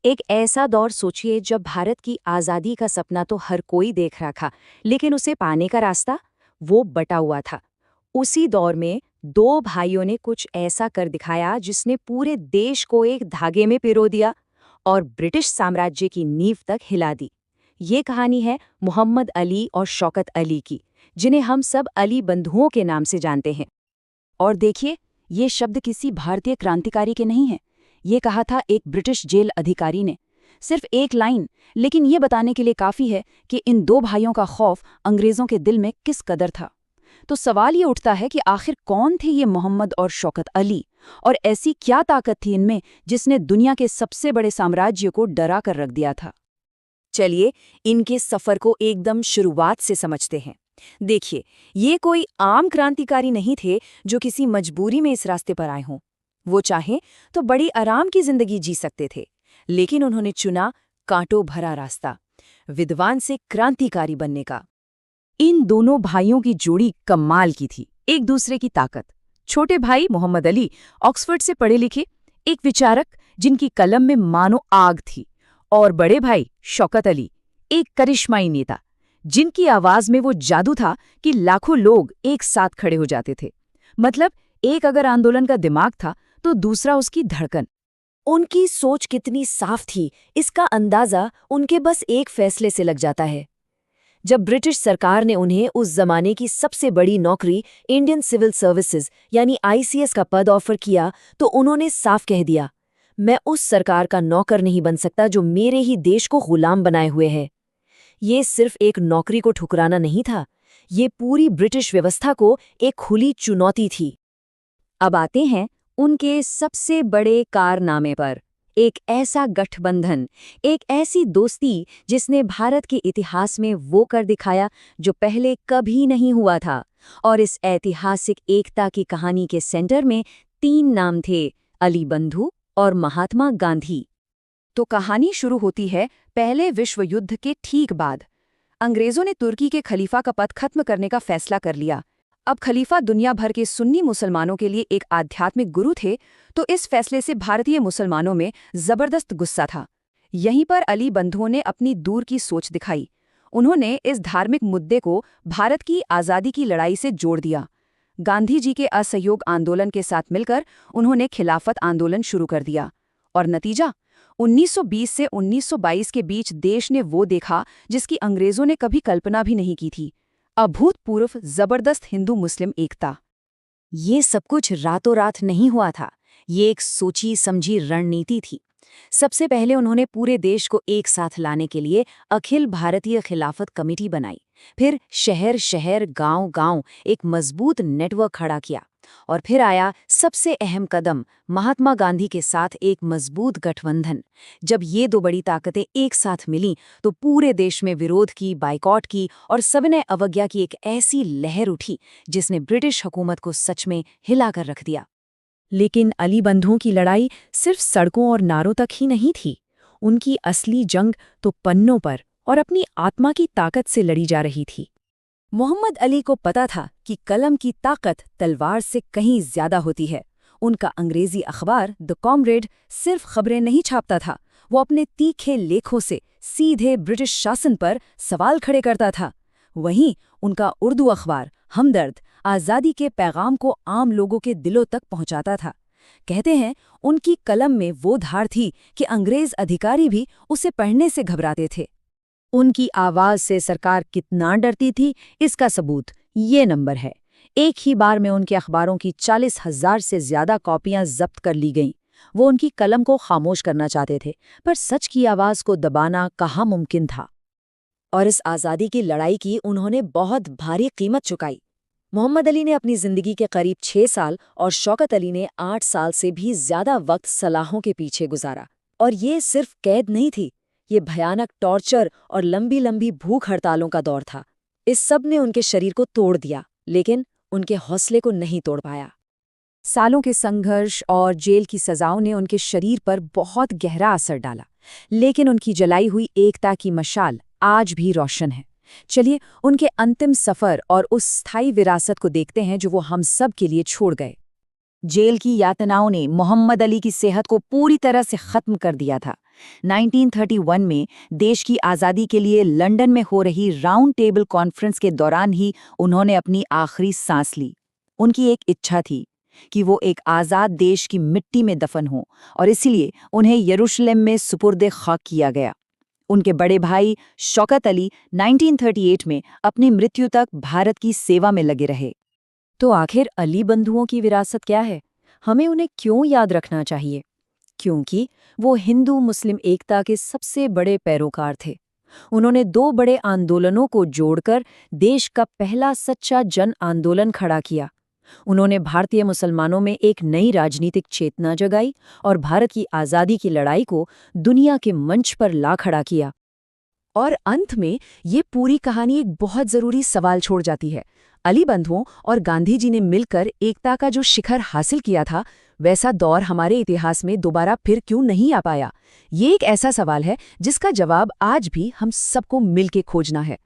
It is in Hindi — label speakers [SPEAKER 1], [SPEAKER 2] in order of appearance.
[SPEAKER 1] एक ऐसा दौर सोचिए जब भारत की आज़ादी का सपना तो हर कोई देख रहा था, लेकिन उसे पाने का रास्ता वो बटा हुआ था। उसी दौर में दो भाइयों ने कुछ ऐसा कर दिखाया जिसने पूरे देश को एक धागे में पिरो दिया और ब्रिटिश साम्राज्य की नींव तक हिला दी। ये कहानी है मोहम्मद अली और शौकत अली की, जिन्हें हम सब अली बंधुओं के नाम से जानते हैं। और देखिए, ये शब्द किसी भारतीय क्रांतिकारी के नहीं है। ये कहा था एक ब्रिटिश जेल अधिकारी ने। सिर्फ एक लाइन, लेकिन ये बताने के लिए काफी है कि इन दो भाइयों का खौफ अंग्रेजों के दिल में किस कदर था। तो सवाल ये उठता है कि आखिर कौन थे ये मोहम्मद और शौकत अली, और ऐसी क्या ताकत थी इनमें जिसने दुनिया के सबसे बड़े साम्राज्य को डरा कर रख दिया था। चलिए, इनके सफर को एकदम शुरुआत से समझते हैं। देखिए, ये कोई आम क्रांतिकारी नहीं थे जो किसी मजबूरी में इस रास्ते पर आए हों। वो चाहें तो बड़ी आराम की जिंदगी जी सकते थे, लेकिन उन्होंने चुना कांटों भरा रास्ता, विद्वान से क्रांतिकारी बनने का। इन दोनों भाइयों की जोड़ी कमाल की थी, एक दूसरे की ताकत। छोटे भाई मोहम्मद अली ऑक्सफोर्ड से पढ़े लिखे, एक विचारक जिनकी कलम में मानो आग थी, और बड़े भाई शौकत अली एक करिश्माई नेता जिनकी आवाज में वो जादू था कि लाखों लोग एक साथ खड़े हो जाते थे। मतलब, एक अगर आंदोलन का दिमाग था तो दूसरा उसकी धड़कन। उनकी सोच कितनी साफ थी, इसका अंदाजा उनके बस एक फैसले से लग जाता है। जब ब्रिटिश सरकार ने उन्हें उस जमाने की सबसे बड़ी नौकरी इंडियन सिविल सर्विसेज यानी आईसीएस का पद ऑफर किया, तो उन्होंने साफ कह दिया, मैं उस सरकार का नौकर नहीं बन सकता जो मेरे ही देश को गुलाम बनाए हुए है। ये सिर्फ एक नौकरी को ठुकराना नहीं था, ये पूरी ब्रिटिश व्यवस्था को एक खुली चुनौती थी। अब आते हैं उनके सबसे बड़े कारनामे पर। एक ऐसा गठबंधन, एक ऐसी दोस्ती जिसने भारत के इतिहास में वो कर दिखाया जो पहले कभी नहीं हुआ था। और इस ऐतिहासिक एकता की कहानी के सेंटर में तीन नाम थे, अली बंधु और महात्मा गांधी। तो कहानी शुरू होती है पहले विश्व युद्ध के ठीक बाद। अंग्रेजों ने तुर्की के खलीफा का पद खत्म करने का फैसला कर लिया। अब खलीफा दुनिया भर के सुन्नी मुसलमानों के लिए एक आध्यात्मिक गुरु थे, तो इस फैसले से भारतीय मुसलमानों में जबरदस्त गुस्सा था। यहीं पर अली बंधुओं ने अपनी दूर की सोच दिखाई। उन्होंने इस धार्मिक मुद्दे को भारत की आज़ादी की लड़ाई से जोड़ दिया। गांधी जी के असहयोग आंदोलन के साथ मिलकर उन्होंने खिलाफत आंदोलन शुरू कर दिया। और नतीजा, 1920 से 1922 के बीच देश ने वो देखा जिसकी अंग्रेजों ने कभी कल्पना भी नहीं की थी, अभूतपूर्व जबरदस्त हिंदू मुस्लिम एकता। ये सब कुछ रातों रात नहीं हुआ था, ये एक सोची समझी रणनीति थी। सबसे पहले उन्होंने पूरे देश को एक साथ लाने के लिए अखिल भारतीय खिलाफत कमेटी बनाई। फिर शहर शहर गांव गांव एक मजबूत नेटवर्क खड़ा किया। और फिर आया सबसे अहम कदम, महात्मा गांधी के साथ एक मजबूत गठबंधन। जब ये दो बड़ी ताकतें एक साथ मिलीं तो पूरे देश में विरोध की, बाइकॉट की और सविनय अवज्ञा की एक ऐसी लहर उठी जिसने ब्रिटिश हुकूमत को सच में हिलाकर रख दिया। लेकिन अली बंधुओं की लड़ाई सिर्फ सड़कों और नारों तक ही नहीं थी। उनकी असली जंग तो पन्नों पर और अपनी आत्मा की ताकत से लड़ी जा रही थी। मोहम्मद अली को पता था कि कलम की ताकत तलवार से कहीं ज्यादा होती है। उनका अंग्रेजी अखबार द कॉमरेड सिर्फ खबरें नहीं छापता था, वो अपने तीखे लेखों से सीधे ब्रिटिश शासन पर सवाल खड़े करता था। वहीं उनका उर्दू अखबार हमदर्द आज़ादी के पैगाम को आम लोगों के दिलों तक पहुंचाता था। कहते हैं, उनकी कलम में वो धार थी कि अंग्रेज अधिकारी भी उसे पढ़ने से घबराते थे। उनकी आवाज से सरकार कितना डरती थी, इसका सबूत ये नंबर है। एक ही बार में उनके अखबारों की 40,000 से ज्यादा कॉपियां जब्त कर ली गईं। वो उनकी कलम को खामोश करना चाहते थे, पर सच की आवाज को दबाना कहाँ मुमकिन था। और इस आज़ादी की लड़ाई की उन्होंने बहुत भारी कीमत चुकाई। मोहम्मद अली ने अपनी जिंदगी के करीब 6 साल और शौकत अली ने 8 साल से भी ज्यादा वक्त सलाहों के पीछे गुजारा। और ये सिर्फ कैद नहीं थी, ये भयानक टॉर्चर और लंबी लंबी भूख हड़तालों का दौर था। इस सब ने उनके शरीर को तोड़ दिया, लेकिन उनके हौसले को नहीं तोड़ पाया। सालों के संघर्ष और जेल की सजाओं ने उनके शरीर पर बहुत गहरा असर डाला, लेकिन उनकी जलाई हुई एकता की मशाल आज भी रोशन है। चलिए, उनके अंतिम सफर और उस स्थायी विरासत को देखते हैं जो वो हम सब के लिए छोड़ गए। जेल की यातनाओं ने मोहम्मद अली की सेहत को पूरी तरह से खत्म कर दिया था। 1931 में देश की आज़ादी के लिए लंदन में हो रही राउंड टेबल कॉन्फ्रेंस के दौरान ही उन्होंने अपनी आखिरी सांस ली। उनकी एक इच्छा थी कि वो एक आज़ाद देश की मिट्टी में दफन हों और इसीलिए उन्हें यरूशलेम में सुपुर्द खाक किया गया। उनके बड़े भाई शौकत अली 1938 में अपनी मृत्यु तक भारत की सेवा में लगे रहे। तो आखिर अली बंधुओं की विरासत क्या है? हमें उन्हें क्यों याद रखना चाहिए? क्योंकि वो हिंदू मुस्लिम एकता के सबसे बड़े पैरोकार थे। उन्होंने दो बड़े आंदोलनों को जोड़कर देश का पहला सच्चा जन आंदोलन खड़ा किया। उन्होंने भारतीय मुसलमानों में एक नई राजनीतिक चेतना जगाई और भारत की आज़ादी की लड़ाई को दुनिया के मंच पर ला खड़ा किया। और अंत में ये पूरी कहानी एक बहुत ज़रूरी सवाल छोड़ जाती है। अली बंधुओं और गांधी जी ने मिलकर एकता का जो शिखर हासिल किया था, वैसा दौर हमारे इतिहास में दोबारा फिर क्यों नहीं आ पाया? ये एक ऐसा सवाल है जिसका जवाब आज भी हम सबको मिलके खोजना है।